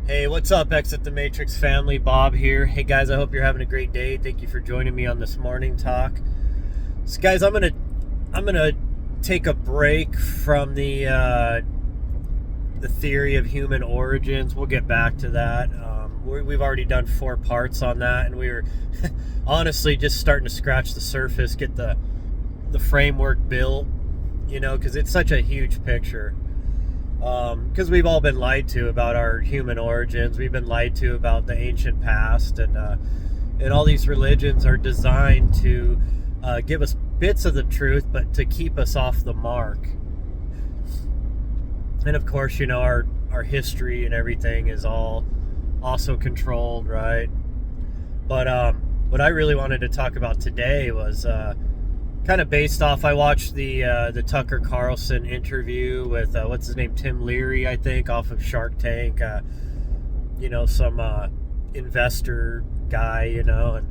Hey, what's up, Exit the Matrix family? Bob here. Hey guys, I hope you're having a great day. Thank you for joining me on this morning talk. So guys, I'm gonna take a break from the theory of human origins. We'll get back to that. We've already done 4 parts on that, and we were honestly just starting to scratch the surface, get the framework built, because it's such a huge picture. Because we've all been lied to about our human origins. We've been lied to about the ancient past, and all these religions are designed to give us bits of the truth, but to keep us off the mark. And of course, our history and everything is all also controlled, right? But what I really wanted to talk about today was kind of based off. I watched the Tucker Carlson interview with what's his name, Tim Leary, I think, off of Shark Tank. Some investor guy, and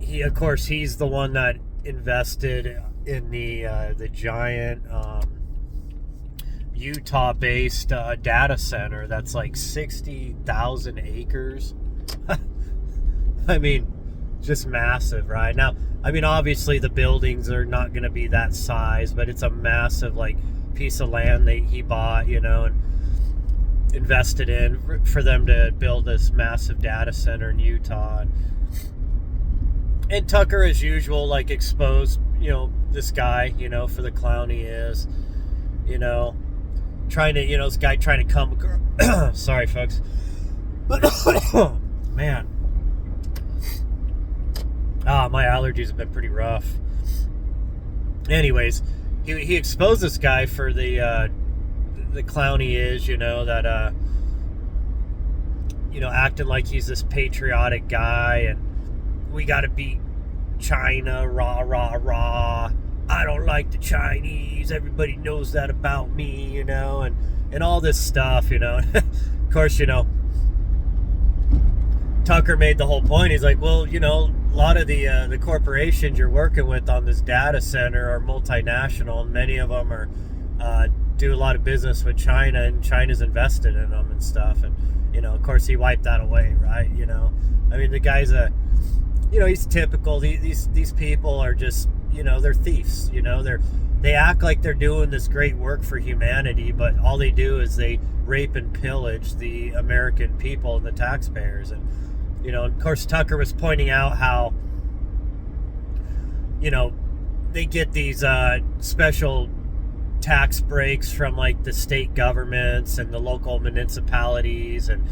he's the one that invested in the giant Utah-based data center that's like 60,000 acres. I mean, just massive, right? Now, I mean, obviously the buildings are not going to be that size, but it's a massive piece of land that he bought, and invested in for them to build this massive data center in Utah. And Tucker, as usual, exposed, this guy, for the clown he is, trying to, this guy trying to come, sorry, folks. Man. My allergies have been pretty rough. Anyways, he exposed this guy for the clown he is, that acting like he's this patriotic guy, and we got to beat China, rah rah rah. I don't like the Chinese. Everybody knows that about me, and all this stuff, Of course, Tucker made the whole point. He's like, well, a lot of the corporations you're working with on this data center are multinational, and many of them are do a lot of business with China, and China's invested in them and stuff. And of course, he wiped that away, right? I mean, the guy's he's typical. These people are just, they're thieves. They act like they're doing this great work for humanity, but all they do is they rape and pillage the American people and the taxpayers. And of course, Tucker was pointing out how, they get these special tax breaks from the state governments and the local municipalities, and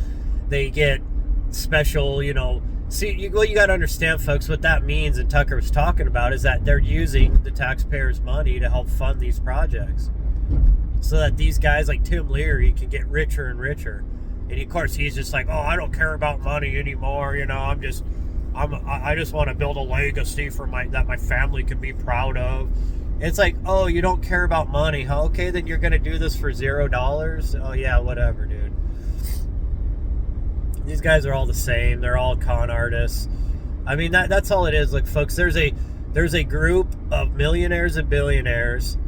they get special, what you got to understand, folks, what that means, and Tucker was talking about, is that they're using the taxpayers' money to help fund these projects so that these guys like Tim Leary can get richer and richer. And of course, he's just like, oh, I don't care about money anymore. I just want to build a legacy that my family can be proud of. It's like, oh, you don't care about money, huh? Okay, then you're going to do this for $0? Oh, yeah, whatever, dude. These guys are all the same. They're all con artists. I mean, that's all it is. Look, folks, there's a group of millionaires and billionaires.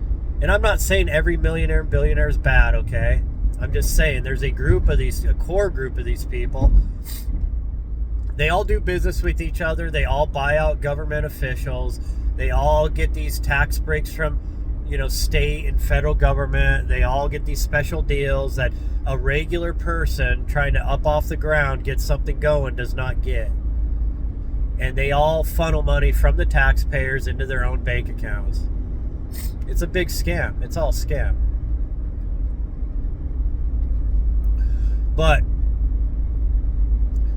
And I'm not saying every millionaire and billionaire is bad, okay? I'm just saying there's a core group of these people. They all do business with each other. They all buy out government officials. They all get these tax breaks from, state and federal government. They all get these special deals that a regular person trying to up off the ground get something going does not get. And they all funnel money from the taxpayers into their own bank accounts. It's a big scam. It's all scam. But,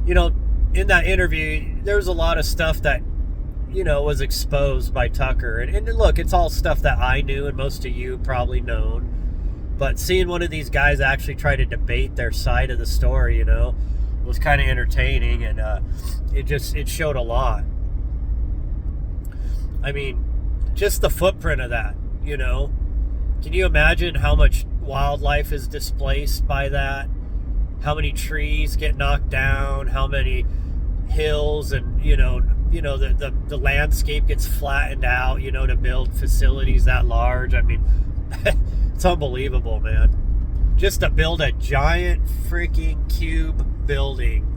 in that interview, there was a lot of stuff that, was exposed by Tucker. And look, it's all stuff that I knew and most of you probably known. But seeing one of these guys actually try to debate their side of the story, was kind of entertaining. And it showed a lot. I mean, just the footprint of that, Can you imagine how much wildlife is displaced by that? How many trees get knocked down? How many hills and, the landscape gets flattened out, to build facilities that large? I mean, it's unbelievable, man. just to build a giant freaking cube building,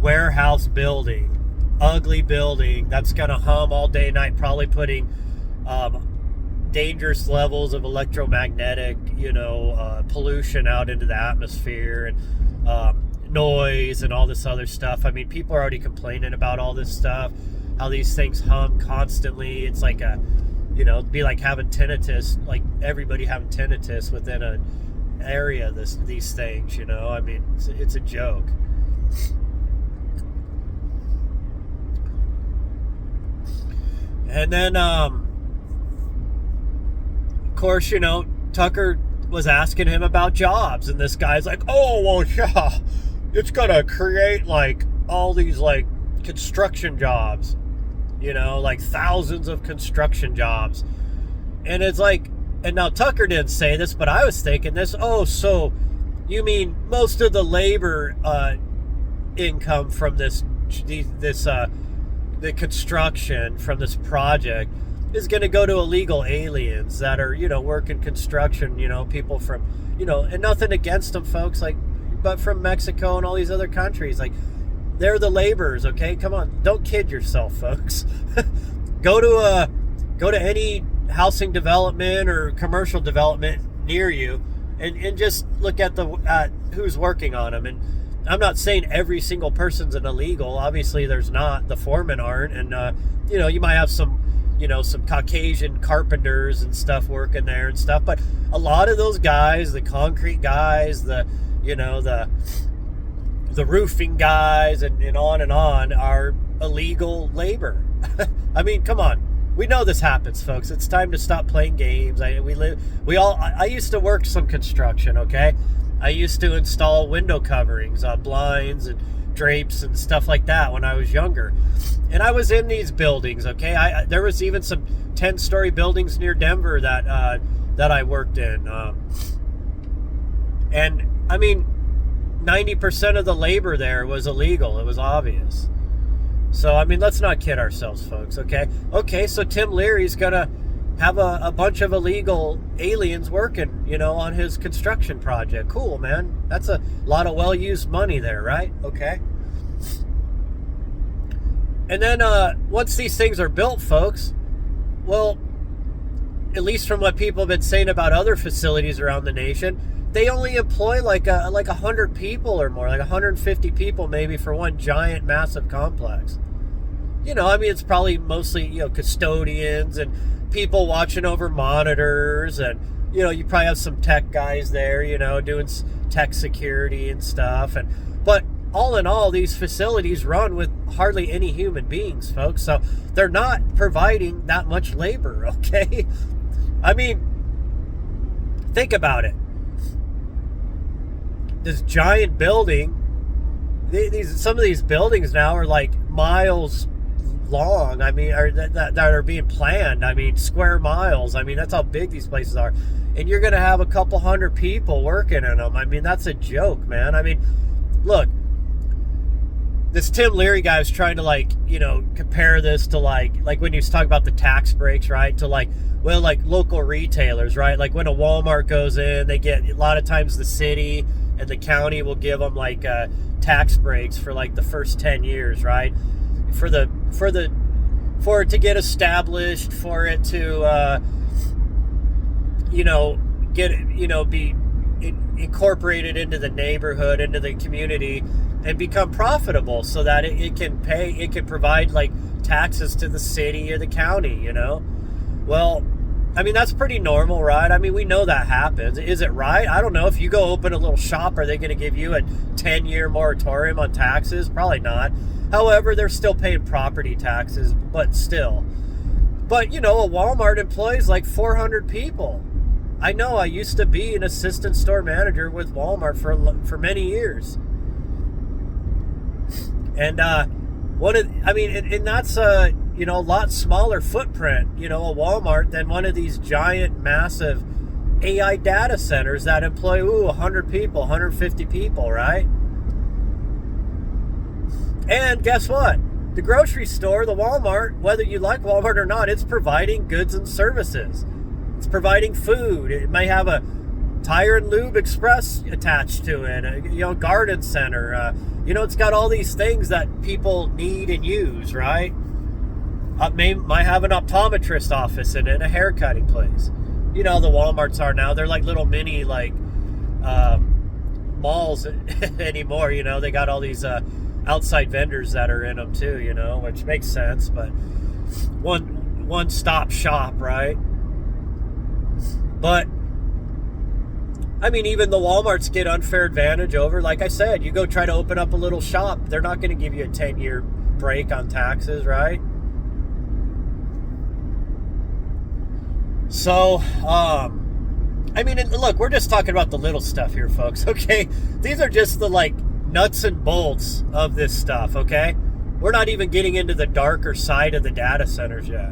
warehouse building, ugly building that's going to hum all day night, probably putting dangerous levels of electromagnetic, pollution out into the atmosphere, and noise and all this other stuff. I mean, people are already complaining about all this stuff, how these things hum constantly. It's like it'd be like having tinnitus, like everybody having tinnitus within an area, these things, I mean, it's a joke. And then, of course, Tucker was asking him about jobs, and this guy's like, oh, well, yeah, it's gonna create, like, all these, like, construction jobs, like thousands of construction jobs. And it's like, and now Tucker didn't say this, but I was thinking this, oh, so you mean most of the labor income from the construction from this project is going to go to illegal aliens that are, working construction, people from, and nothing against them, folks, like, but from Mexico and all these other countries, like, they're the laborers, okay? Come on, don't kid yourself, folks. Go to any housing development or commercial development near you, and just look at who's working on them. And I'm not saying every single person's an illegal. Obviously, there's not. The foremen aren't, and you might have some Caucasian carpenters and stuff working there and stuff. But a lot of those guys, the concrete guys, the roofing guys, and on, are illegal labor. I mean, come on. We know this happens, folks. It's time to stop playing games. I used to work some construction, okay? I used to install window coverings, blinds and drapes and stuff like that when I was younger. And I was in these buildings, okay? There was even some 10-story buildings near Denver that I worked in. And, I mean, 90% of the labor there was illegal. It was obvious. So, I mean, let's not kid ourselves, folks, okay? Okay, so Tim Leary's going to have a bunch of illegal aliens working, on his construction project. Cool, man. That's a lot of well-used money there, right? Okay. And then once these things are built, folks, well, at least from what people have been saying about other facilities around the nation, they only employ like 100 people or more, like 150 people maybe for one giant, massive complex. I mean, it's probably mostly, custodians and people watching over monitors, and, you probably have some tech guys there, doing tech security and stuff. But all in all, these facilities run with hardly any human beings, folks. So they're not providing that much labor, okay? I mean, think about it. This giant building, some of these buildings now are like miles long. I mean, or that are being planned. I mean, square miles. I mean, that's how big these places are. And you're going to have a couple hundred people working in them. I mean, that's a joke, man. I mean, look, this Tim Leary guy was trying to compare this to like when he was talking about the tax breaks, right? To like local retailers, right? Like when a Walmart goes in, they get, a lot of times the city and the county will give them like tax breaks for like the first 10 years, right? For it to get established, for it to be incorporated into the neighborhood, into the community, and become profitable, so that it can provide like taxes to the city or the county. Well, I mean, that's pretty normal, right? I mean, we know that happens. Is it right? I don't know. If you go open a little shop, are they going to give you a 10-year moratorium on taxes? Probably not. However, they're still paying property taxes, but still. But, a Walmart employs like 400 people. I know. I used to be an assistant store manager with Walmart for many years. And and that's a lot smaller footprint, a Walmart, than one of these giant, massive AI data centers that employ 100 people, 150 people, right? And guess what? The grocery store, the Walmart, whether you like Walmart or not, it's providing goods and services. It's providing food. It may have a Tire and Lube Express attached to it, garden center. It's got all these things that people need and use, right? Might have an optometrist office in it, a haircutting place. The Walmarts are now. They're like little mini, malls anymore. They got all these outside vendors that are in them too, which makes sense. But one-stop shop, right? But even the Walmarts get unfair advantage over, like I said, you go try to open up a little shop, they're not going to give you a 10-year break on taxes, right? So, look, we're just talking about the little stuff here, folks, okay? These are just the, nuts and bolts of this stuff, okay? We're not even getting into the darker side of the data centers yet.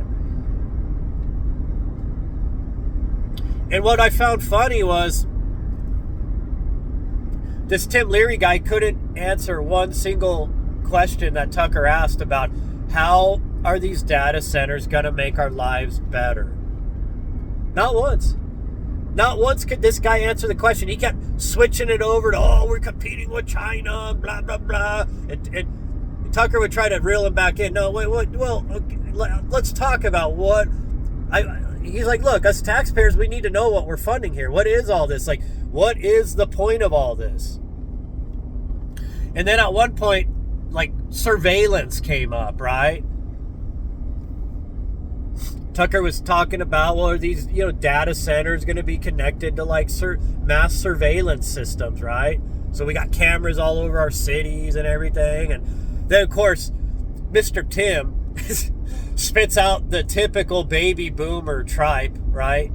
And what I found funny was this Tim Leary guy couldn't answer one single question that Tucker asked about how are these data centers going to make our lives better. Not once. Not once could this guy answer the question. He kept switching it over to, we're competing with China, blah, blah, blah. And Tucker would try to reel him back in. No, wait, well, okay, let's talk about what... He's like, look, us taxpayers, we need to know what we're funding here. What is all this? What is the point of all this? And then at one point, surveillance came up, right? Tucker was talking about, are these, data centers going to be connected to mass surveillance systems, right? So we got cameras all over our cities and everything. And then, of course, Mr. Tim spits out the typical baby boomer tripe, right?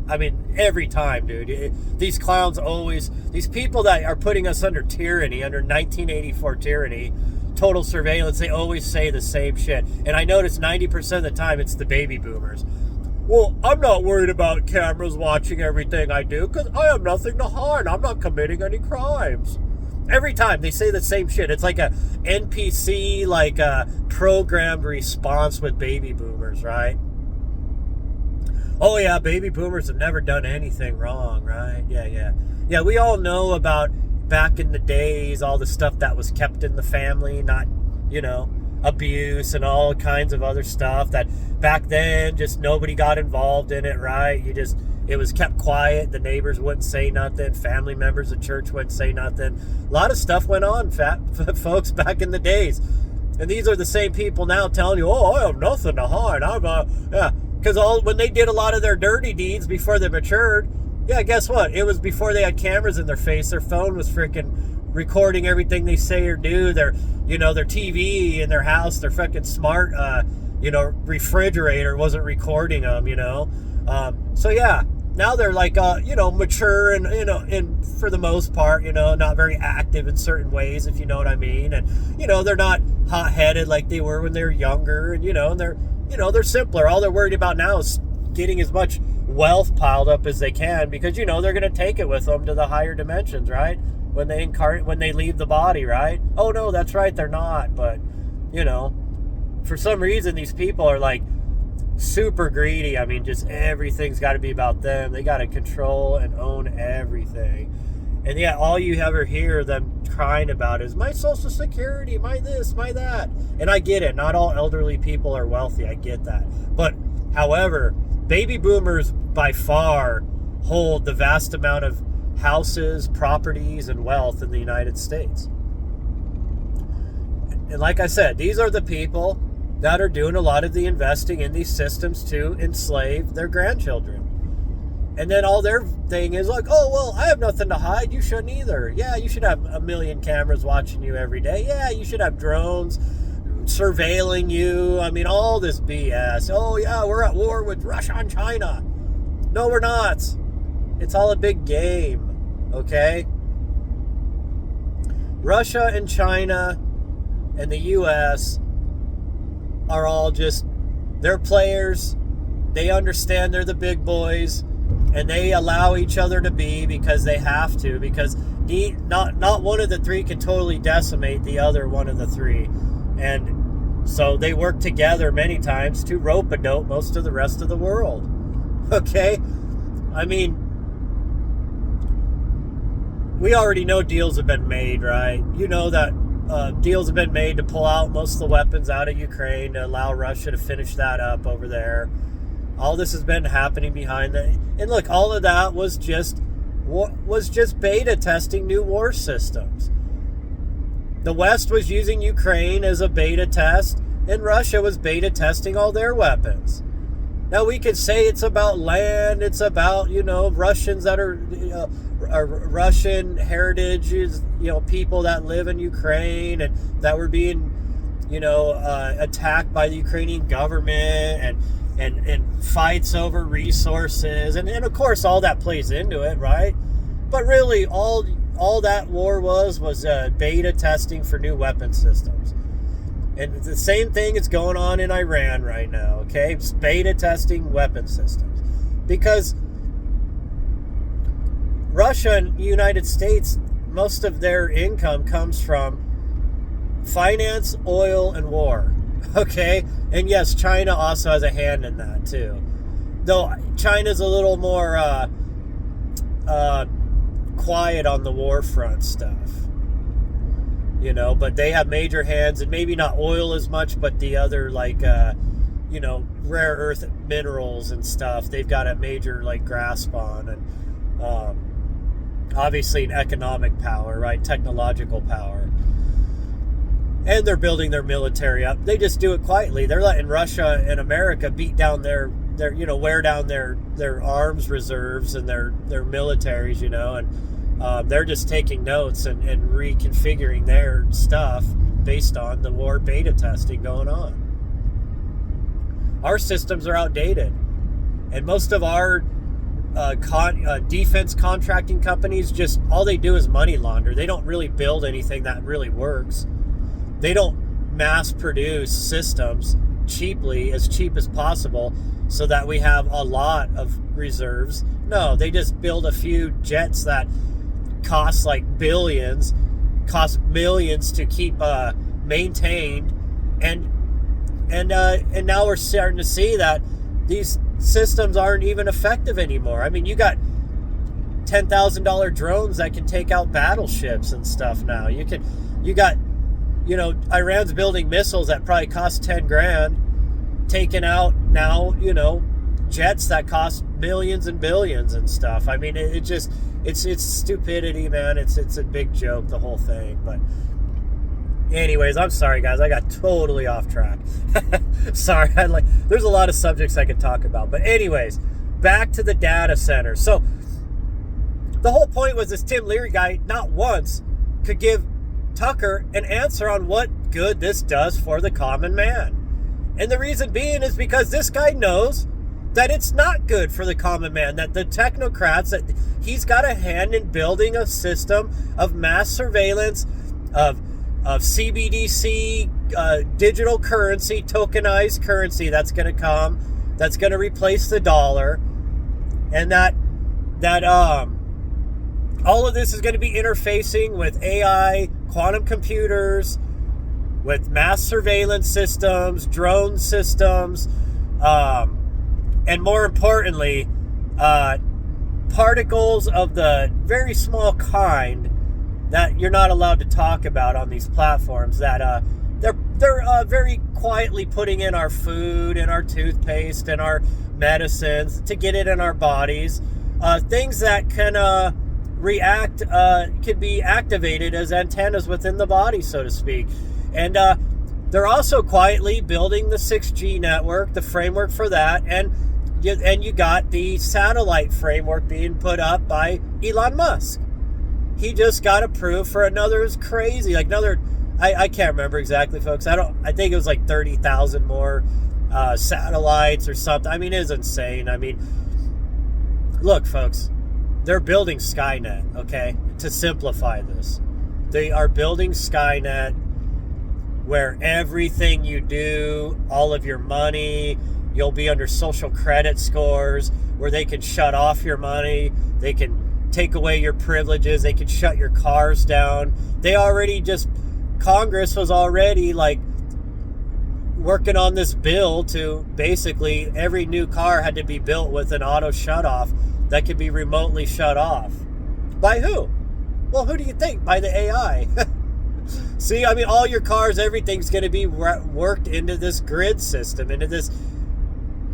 Every time, dude. These clowns always, these people that are putting us under tyranny, under 1984 tyranny, total surveillance, they always say the same shit. And I notice 90% of the time it's the baby boomers. Well, I'm not worried about cameras watching everything I do because I have nothing to hide. I'm not committing any crimes. Every time they say the same shit. It's like a NPC, a programmed response with baby boomers, right? Oh yeah, baby boomers have never done anything wrong, right? Yeah, we all know about back in the days, all the stuff that was kept in the family, not, abuse and all kinds of other stuff that back then just nobody got involved in it, right? It was kept quiet. The neighbors wouldn't say nothing. Family members of church wouldn't say nothing. A lot of stuff went on, folks, back in the days. And these are the same people now telling you, I have nothing to hide. Because when they did a lot of their dirty deeds before they matured, guess what? It was before they had cameras in their face. Their phone was freaking recording everything they say or do. Their TV in their house, their fucking smart, refrigerator wasn't recording them, So yeah, now they're mature and for the most part, not very active in certain ways, if you know what I mean. And, they're not hot-headed like they were when they were younger. And, and they're simpler. All they're worried about now is getting as much wealth piled up as they can because, they're going to take it with them to the higher dimensions, right? When they leave the body, right? Oh, no, that's right, they're not. But, for some reason, these people are super greedy. Just everything's got to be about them. They got to control and own everything. And yeah, all you ever hear them crying about is my Social Security, my this, my that. And I get it. Not all elderly people are wealthy. I get that. But, however, baby boomers by far hold the vast amount of houses, properties, and wealth in the United States. And like I said, these are the people that are doing a lot of the investing in these systems to enslave their grandchildren. And then all their thing is I have nothing to hide. You shouldn't either. Yeah, you should have 1 million cameras watching you every day. Yeah, you should have drones surveilling you. All this BS. Oh yeah, we're at war with Russia and China. No, we're not. It's all a big game, okay? Russia and China and the U.S. are all they're players. They understand they're the big boys, and they allow each other to be because they have to, because not one of the three can totally decimate the other one of the three. And so they work together many times to rope-a-dope most of the rest of the world. Okay? we already know deals have been made, right? You know that deals have been made to pull out most of the weapons out of Ukraine to allow Russia to finish that up over there. All this has been happening behind that. And look, all of that was just beta testing new war systems. The West was using Ukraine as a beta test, and Russia was beta testing all their weapons. Now we could say it's about land, it's about, Russians that are Russian heritages, people that live in Ukraine and that were being, attacked by the Ukrainian government and fights over resources. And of course all that plays into it, right? But really all that war was beta testing for new weapon systems. And the same thing is going on in Iran right now, okay? It's beta testing weapon systems. Because Russia and the United States, most of their income comes from finance, oil, and war, okay? And yes, China also has a hand in that too. Though China's a little more quiet on the war front stuff. But they have major hands, and maybe not oil as much, but the other, rare earth minerals and stuff, they've got a major, grasp on. And obviously an economic power, right? Technological power. And they're building their military up. They just do it quietly. They're letting Russia and America beat down wear down their arms reserves and their militaries, and they're just taking notes and reconfiguring their stuff based on the war beta testing going on. Our systems are outdated. And most of our defense contracting companies, just all they do is money launder. They don't really build anything that really works. They don't mass produce systems as cheap as possible, so that we have a lot of reserves. No, they just build a few jets that cost billions, cost millions to keep maintained, and now we're starting to see that these systems aren't even effective anymore. I mean, you got $10,000 drones that can take out battleships and stuff now. Iran's building missiles that probably cost 10 grand, taking out now, jets that cost millions and billions and stuff. I mean, it's stupidity, man. It's a big joke, the whole thing. But anyways, I'm sorry, guys. I got totally off track. Sorry. There's a lot of subjects I could talk about. But anyways, back to the data center. So the whole point was this Tim Leary guy not once could give Tucker an answer on what good this does for the common man. And the reason being is because this guy knows that it's not good for the common man, that the technocrats, that he's got a hand in building a system of mass surveillance, of CBDC, digital currency, tokenized currency that's going to come, that's going to replace the dollar, and that all of this is going to be interfacing with AI, quantum computers, with mass surveillance systems, drone systems, and more importantly, particles of the very small kind that you're not allowed to talk about on these platforms, that they're very quietly putting in our food, in our toothpaste, and our medicines to get it in our bodies. Things that can react, can be activated as antennas within the body, so to speak. And they're also quietly building the 6G network, the framework for that, and you got the satellite framework being put up by Elon Musk. He just got approved for another, I can't remember exactly, folks. I think it was 30,000 more satellites or something. I mean, it is insane. I mean, look, folks, they're building Skynet, okay? To simplify this, they are building Skynet, where everything you do, all of your money, you'll be under social credit scores, where they can shut off your money, they can take away your privileges, they can shut your cars down. Congress was already working on this bill to basically every new car had to be built with an auto shut off that could be remotely shut off. By who? Well, who do you think? By the AI. See, I mean, all your cars, everything's going to be worked into this grid system, into this,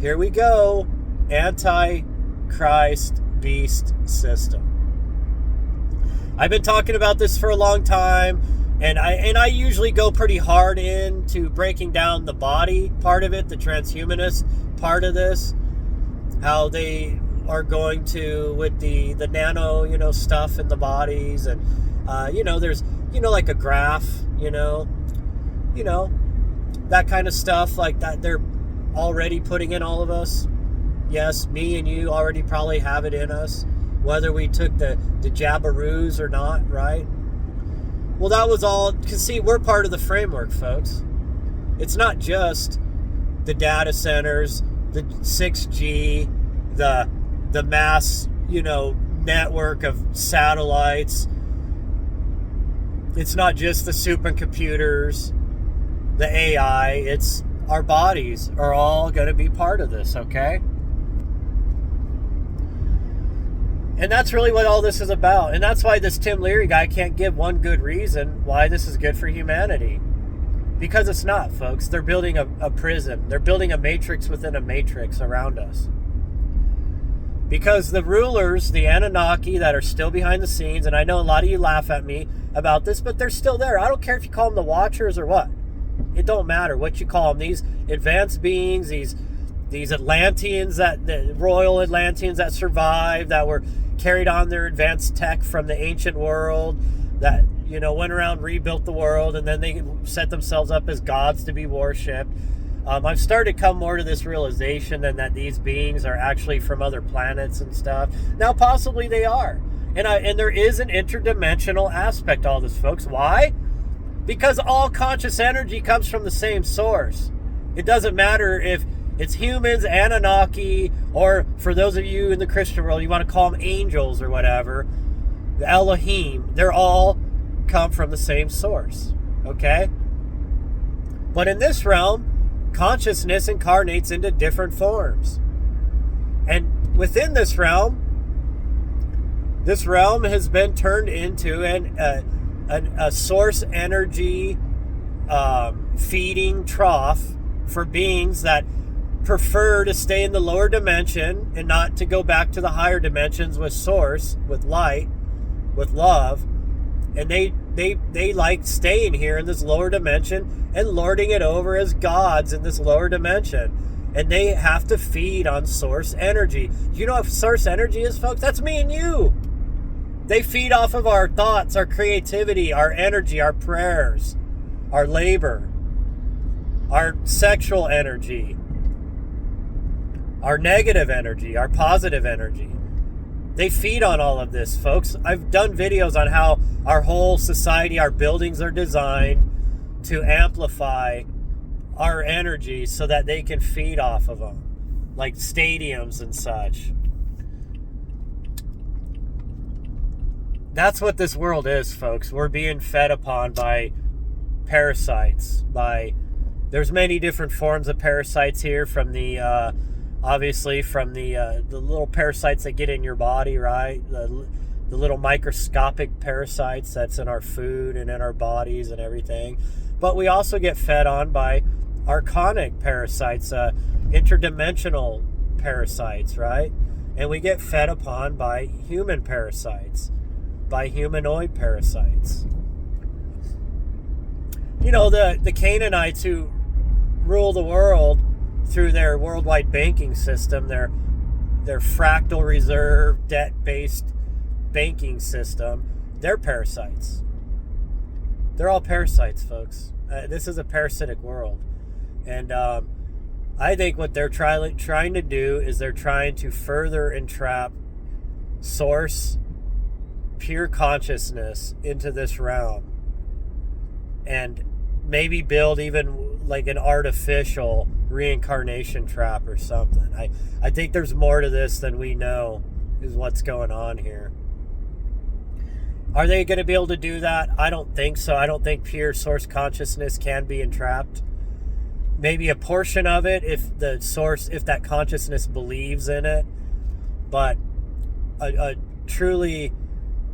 here we go, anti-Christ beast system. I've been talking about this for a long time, and I usually go pretty hard into breaking down the body part of it, the transhumanist part of this, how they are going to, with the nano, stuff in the bodies, and, there's, like a graph, that kind of stuff like that they're already putting in all of us. Yes, me and you already probably have it in us, whether we took the jabberoos or not, right? Well, that was all, because see, we're part of the framework, folks. It's not just the data centers, the 6G, the mass, network of satellites. It's not just the supercomputers, the AI, it's our bodies are all going to be part of this, okay? And that's really what all this is about. And that's why this Tim Leary guy can't give one good reason why this is good for humanity. Because it's not, folks. They're building a prison. They're building a matrix within a matrix around us. Because the rulers, the Anunnaki that are still behind the scenes, and I know a lot of you laugh at me about this, but they're still there. I don't care if you call them the Watchers or what. It don't matter what you call them. These advanced beings, these Atlanteans, the royal Atlanteans that survived, that were carried on their advanced tech from the ancient world, that, went around, rebuilt the world, and then they set themselves up as gods to be worshipped. I've started to come more to this realization than that these beings are actually from other planets and stuff. Now, possibly they are. And there is an interdimensional aspect to all this, folks. Why? Because all conscious energy comes from the same source. It doesn't matter if it's humans, Anunnaki, or for those of you in the Christian world, you want to call them angels or whatever, the Elohim, they're all come from the same source, okay? But in this realm, consciousness incarnates into different forms. And within this realm has been turned into a source energy feeding trough for beings that prefer to stay in the lower dimension and not to go back to the higher dimensions with source, with light, with love. And they like staying here in this lower dimension and lording it over as gods in this lower dimension. And they have to feed on source energy. You know what source energy is, folks? That's me and you. They feed off of our thoughts, our creativity, our energy, our prayers, our labor, our sexual energy, our negative energy, our positive energy. They feed on all of this, folks. I've done videos on how our whole society, our buildings are designed to amplify our energy so that they can feed off of them, like stadiums and such. That's what this world is, folks. We're being fed upon by parasites. There's many different forms of parasites here, from the obviously from the little parasites that get in your body, right? The little microscopic parasites that's in our food and in our bodies and everything. But we also get fed on by archonic parasites, interdimensional parasites, right? And we get fed upon by human parasites, by humanoid parasites. The Canaanites who rule the world through their worldwide banking system, their fractal reserve debt-based banking system, they're parasites. They're all parasites, folks. This is a parasitic world. And I think what they're trying to do is they're trying to further entrap source, pure consciousness into this realm. And maybe build even like an artificial reincarnation trap or something. I think there's more to this than we know is what's going on here. Are they going to be able to do that? I don't think so. I don't think pure source consciousness can be entrapped. Maybe a portion of it if that consciousness believes in it. But a truly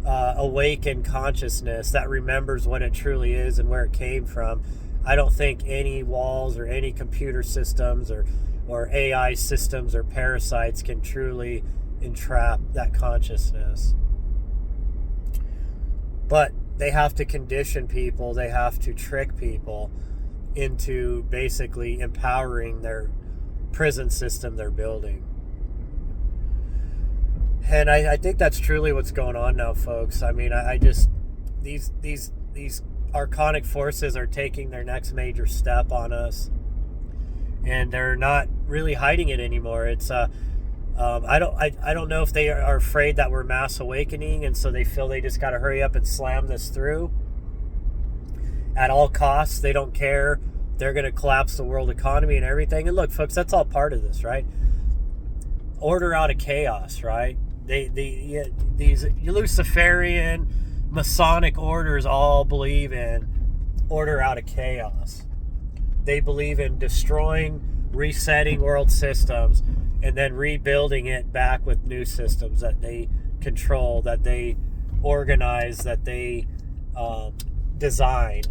awakened consciousness that remembers what it truly is and where it came from. I don't think any walls or any computer systems or AI systems or parasites can truly entrap that consciousness. But they have to condition people, they have to trick people into basically empowering their prison system they're building. And I think that's truly what's going on now, folks. I mean, I just, these archonic forces are taking their next major step on us, and they're not really hiding it anymore. It's I don't know if they are afraid that we're mass awakening, and so they feel they just got to hurry up and slam this through at all costs. They don't care. They're going to collapse the world economy and everything. And look, folks, that's all part of this, right? Order out of chaos, right? These Luciferian Masonic orders all believe in order out of chaos. They believe in destroying, resetting world systems, and then rebuilding it back with new systems that they control, that they organize, that they design.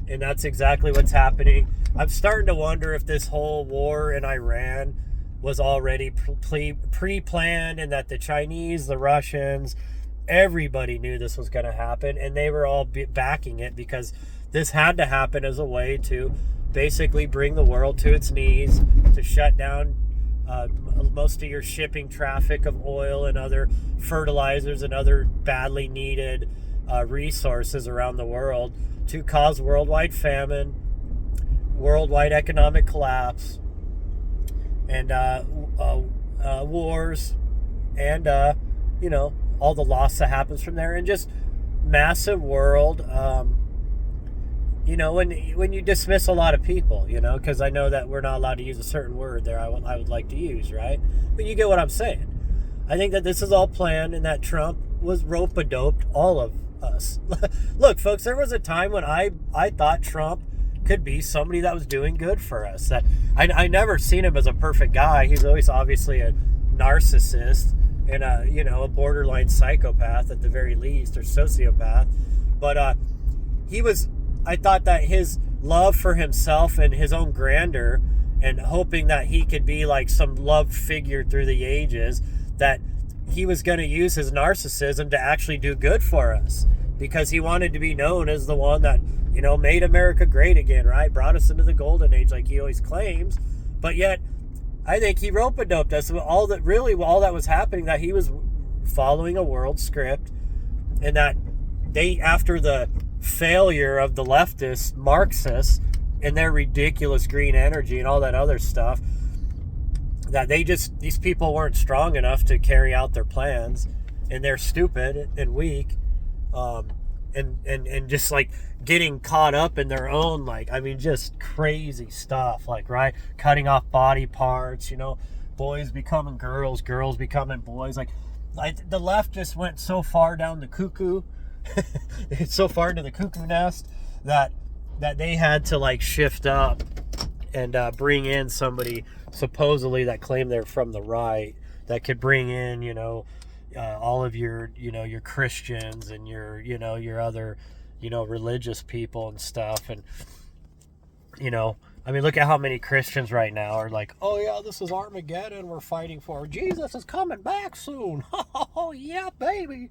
And that's exactly what's happening. I'm starting to wonder if this whole war in Iran was already pre-planned, and that the Chinese, the Russians, everybody knew this was going to happen, and they were all backing it, because this had to happen as a way to basically bring the world to its knees, to shut down most of your shipping traffic of oil and other fertilizers and other badly needed resources around the world, to cause worldwide famine, worldwide economic collapse, and wars, and all the loss that happens from there, and just massive world. When you dismiss a lot of people, because I know that we're not allowed to use a certain word there I would like to use, right? But you get what I'm saying. I think that this is all planned, and that Trump was rope-a-doped all of us. Look, folks, there was a time when I thought Trump could be somebody that was doing good for us. That I never seen him as a perfect guy. He's always obviously a narcissist and a borderline psychopath at the very least, or sociopath. But I thought that his love for himself and his own grandeur, and hoping that he could be like some loved figure through the ages, that he was going to use his narcissism to actually do good for us, because he wanted to be known as the one that, made America great again, right? Brought us into the golden age like he always claims. But yet, I think he rope-a-doped us. All that was happening, that he was following a world script, and that after the failure of the leftists, Marxists, and their ridiculous green energy and all that other stuff, that these people weren't strong enough to carry out their plans, and they're stupid and weak, and just like getting caught up in their own, just crazy stuff, right? Cutting off body parts, boys becoming girls, girls becoming boys. Like the left just went so far down the cuckoo, so far into the cuckoo nest, that they had to shift up and bring in somebody supposedly that claimed they're from the right, that could bring in, all of your, your Christians and your other, religious people and stuff. And, look at how many Christians right now are like, oh yeah, this is Armageddon we're fighting for. Jesus is coming back soon. Oh yeah, baby.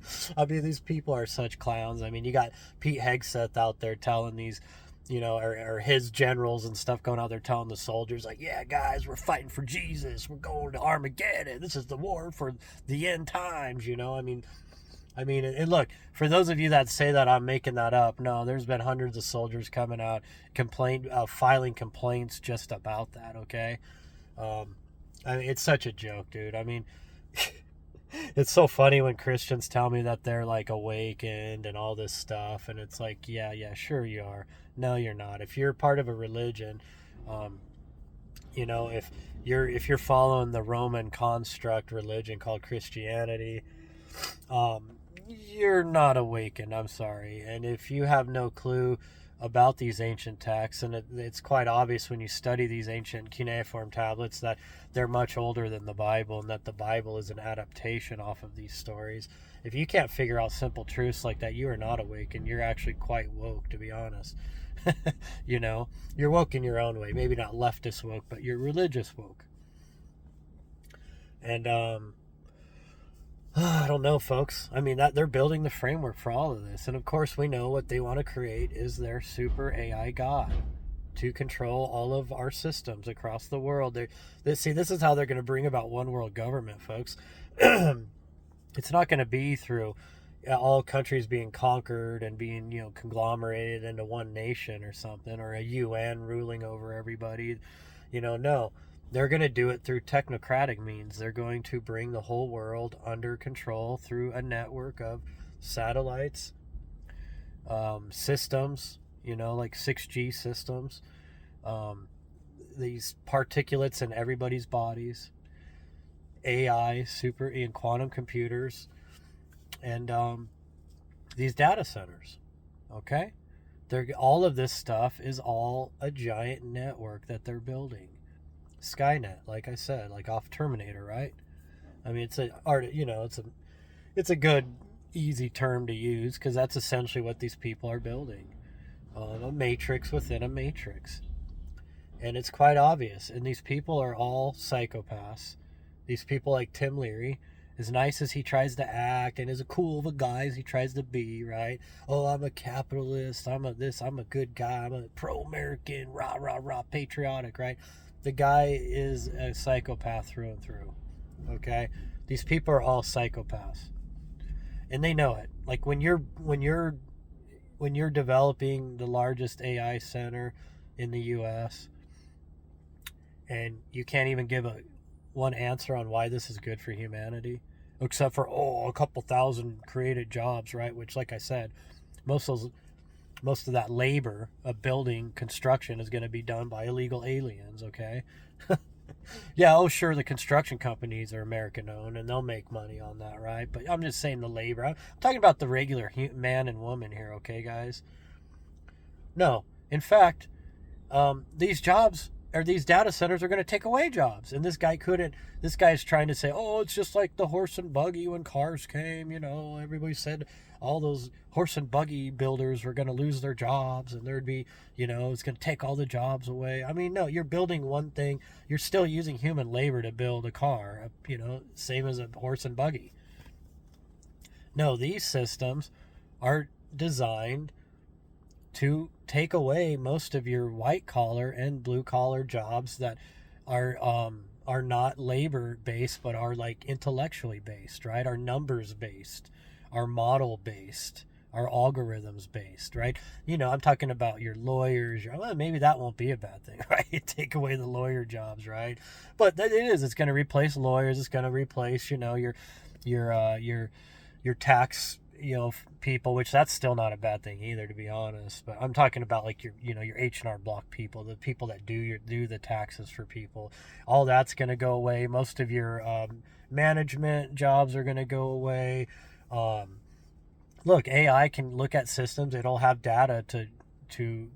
These people are such clowns. You got Pete Hegseth out there telling these, or his generals and stuff going out there telling the soldiers, like, yeah, guys, we're fighting for Jesus. We're going to Armageddon. This is the war for the end times, and look, for those of you that say that I'm making that up, no, there's been hundreds of soldiers coming out, filing complaints just about that, okay? It's such a joke, dude. It's so funny when Christians tell me that they're awakened and all this stuff, and it's like, yeah, sure you are. No, you're not. If you're part of a religion, if you're following the Roman construct religion called Christianity, you're not awakened. I'm sorry. And if you have no clue about these ancient texts, and it's quite obvious when you study these ancient cuneiform tablets that they're much older than the Bible, and that the Bible is an adaptation off of these stories. If you can't figure out simple truths like that, you are not awake, and you're actually quite woke, to be honest. You know, you're woke in your own way. Maybe not leftist woke, but you're religious woke. And I don't know, folks. I mean, that they're building the framework for all of this, and of course, we know what they want to create is their super AI god to control all of our systems across the world. See, this is how they're going to bring about one world government, folks. It's not going to be through all countries being conquered and being, conglomerated into one nation or something, or a UN ruling over everybody. No. They're going to do it through technocratic means. They're going to bring the whole world under control through a network of satellites, systems, like 6G systems, these particulates in everybody's bodies, AI, super and quantum computers, and these data centers. Okay? All of this stuff is all a giant network that they're building. Skynet, like I said, like off Terminator, right? I mean, it's a good, easy term to use because that's essentially what these people are building, a matrix within a matrix, and it's quite obvious. And these people are all psychopaths. These people like Tim Leary, as nice as he tries to act and as cool of a guy as he tries to be, right? Oh, I'm a capitalist. I'm a good guy. I'm a pro-American, rah rah rah, patriotic, right? The guy is a psychopath through and through. Okay, these people are all psychopaths, and they know it. Like when you're developing the largest AI center in the U.S. and you can't even give one answer on why this is good for humanity, except for a couple thousand created jobs, right? Which, like I said, most of that labor of building construction is going to be done by illegal aliens, okay? Yeah, sure, the construction companies are American owned and they'll make money on that, right? But I'm just saying the labor. I'm talking about the regular man and woman here, okay, guys? No, in fact, these jobs or these data centers are going to take away jobs. And this guy's trying to say, oh, it's just like the horse and buggy when cars came, everybody said all those horse and buggy builders were going to lose their jobs and there'd be, it's going to take all the jobs away. I mean, no, you're building one thing. You're still using human labor to build a car, same as a horse and buggy. No, these systems are designed to take away most of your white collar and blue collar jobs that are not labor based but are like intellectually based, right? Are numbers based, are model based, are algorithms based, right? I'm talking about your lawyers. Maybe that won't be a bad thing, right? Take away the lawyer jobs, right? But it is. It's going to replace lawyers. It's going to replace your tax people, which that's still not a bad thing either, to be honest. But I'm talking about like your H&R Block people, the people that do the taxes for people. All that's going to go away. Most of your management jobs are going to go away. Look, AI can look at systems. It'll have data to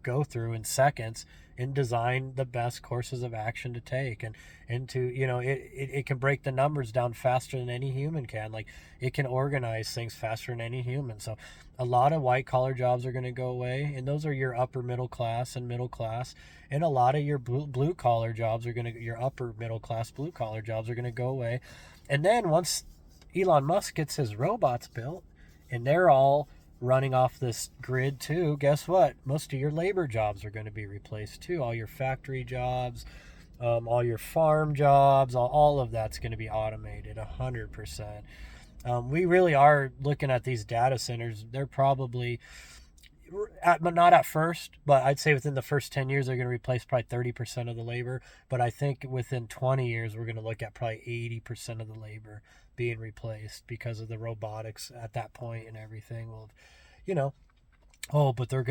go through in seconds and design the best courses of action to take, and to it can break the numbers down faster than any human can. Like it can organize things faster than any human. So a lot of white collar jobs are going to go away, and those are your upper middle class and middle class, and a lot of your blue collar jobs are going to, your upper middle class blue collar jobs are going to go away. And then once Elon Musk gets his robots built and they're all running off this grid too, guess what? Most of your labor jobs are going to be replaced too. All your factory jobs, all your farm jobs, all of that's going to be automated 100%. We really are looking at these data centers. They're probably, not at first, but I'd say within the first 10 years, they're going to replace probably 30% of the labor. But I think within 20 years, we're going to look at probably 80% of the labor being replaced because of the robotics at that point and everything. Well, but they're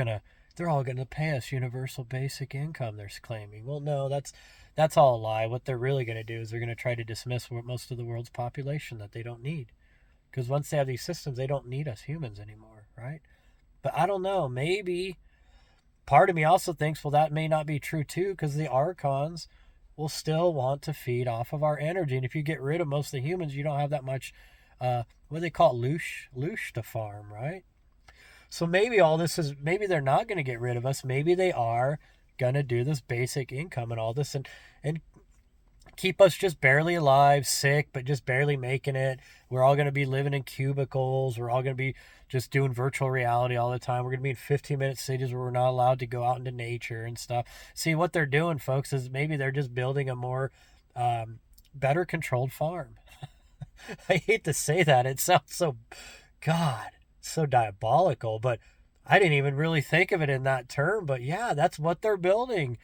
all going to pay us universal basic income, they're claiming. Well, no, that's all a lie. What they're really going to do is they're going to try to dismiss most of the world's population that they don't need. Because once they have these systems, they don't need us humans anymore, right? But I don't know, maybe part of me also thinks, well, that may not be true too, because the archons will still want to feed off of our energy. And if you get rid of most of the humans, you don't have that much, what do they call it, loosh to farm, right? So maybe all this is, maybe they're not going to get rid of us. Maybe they are going to do this basic income and all this and keep us just barely alive, sick, but just barely making it. We're all going to be living in cubicles. We're all going to be just doing virtual reality all the time. We're going to be in 15-minute cities where we're not allowed to go out into nature and stuff. See, what they're doing, folks, is maybe they're just building a more better controlled farm. I hate to say that. It sounds so, God, so diabolical, but I didn't even really think of it in that term. But yeah, that's what they're building.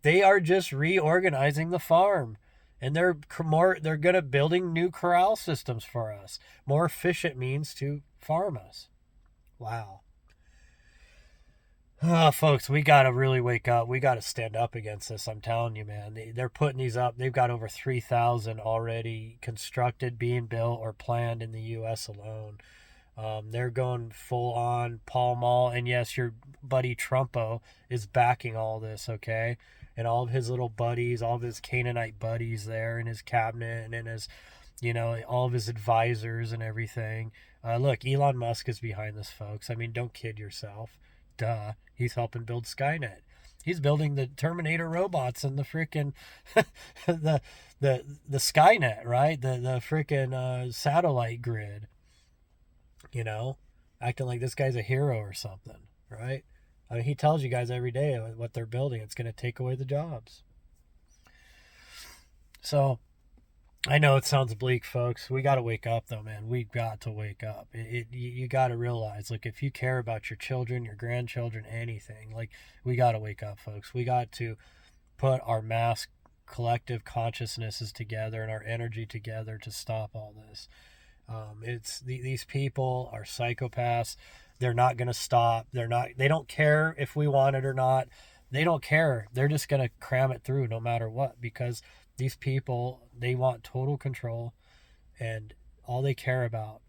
They are just reorganizing the farm. And they're good at building new corral systems for us, more efficient means to farm us. Wow. Oh, folks, we got to really wake up. We got to stand up against this. I'm telling you, man. They're putting these up. They've got over 3,000 already constructed, being built, or planned in the U.S. alone. They're going full on Pall Mall. And yes, your buddy Trumpo is backing all this, okay? And all of his little buddies, all of his Canaanite buddies there in his cabinet and in his, all of his advisors and everything. Look, Elon Musk is behind this, folks. I mean, don't kid yourself. Duh. He's helping build Skynet. He's building the Terminator robots and the freaking the Skynet, right? The freaking satellite grid. Acting like this guy's a hero or something, right? I mean, he tells you guys every day what they're building. It's going to take away the jobs. So, I know it sounds bleak, folks. We got to wake up, though, man. We've got to wake up. You got to realize, like, if you care about your children, your grandchildren, anything, like, we got to wake up, folks. We got to put our mass collective consciousnesses together and our energy together to stop all this. These people are psychopaths. They're not going to stop. They don't care if we want it or not. They don't care. They're just going to cram it through no matter what, because these people, they want total control, and all they care about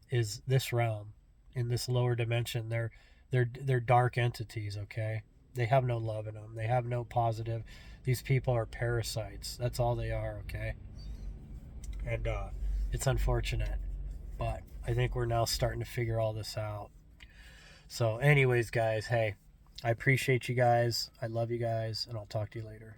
is this realm in this lower dimension. They're dark entities, okay? They have no love in them. They have no positive. These people are parasites. That's all they are, okay? And it's unfortunate, but I think we're now starting to figure all this out. So anyways, guys, hey, I appreciate you guys. I love you guys, and I'll talk to you later.